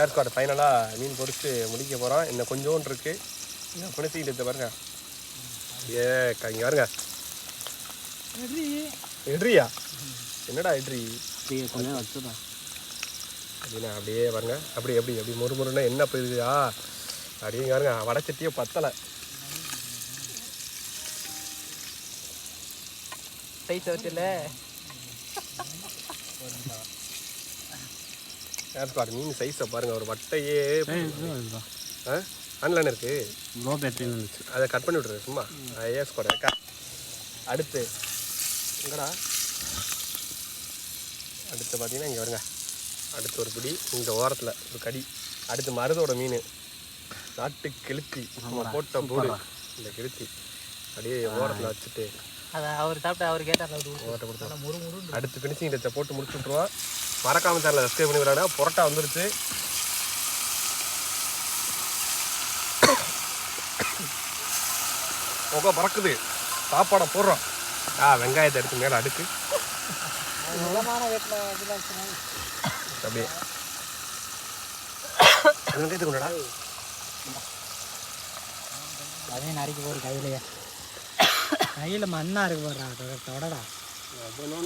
ஏர் squad ஃபைனலாக மீன் பொறிச்சு முடிக்க போகிறோம். இன்னும் கொஞ்சோண்டு இருக்குது. இன்னும் குணிச்சிக்கிட்டு பாருங்க. இங்கே பாருங்க. எட்ரியா? என்னடா எட்ரி? வச்சுதான் அப்படின்னா அப்படியே பாருங்க. அப்படி முறுமுறுன்னா என்ன போயிருக்குதா அப்படியே பாருங்க. வடச்சட்டியே பத்தலை. சைஸ் வச்சுல ஏர் ஸ்குவாட் மீன் சைஸை பாருங்கள். ஒரு வட்டையே ஆன்லைன் இருக்குது. லோ பேட்டரின்னு இருந்துச்சு. அதை கட் பண்ணி விட்ருது சும்மா. ஏர் ஸ்குவாட் அடுத்து எங்கடா அடுத்து பார்த்தீங்கன்னா இங்கே வருங்க. அடுத்து ஒரு பிடி இந்த ஓரத்தில் ஒரு கடி. அடுத்து மருதோட மீன் நாட்டு கெளுத்தி போட்ட போடு. இந்த கெளுத்தி அப்படியே ஓரத்தில் வச்சுட்டு அதை அவர் சாப்பிட்டு அவர் கேட்டார். ஓரத்தை கொடுத்தோம். அடுத்து ஃபினிஷிங் டச்சை போட்டு முடிச்சு விட்ருவோம். மறக்காமல் சேனலை சப்ஸ்கிரைப் பண்ணி விடாடா. புரோட்டா வந்துருச்சு. புகை பறக்குது. சாப்பாடை போடுறோம். வெங்காயத்தை எடுத்து மேலே அடுக்கு. அப்படியே வெங்காயத்துக்கு கொண்டடா. அதே நறுக்கி போடு கையிலையே. கையில் மண்ணா இருக்கு போடுறா தொடடா. அவ்வளோ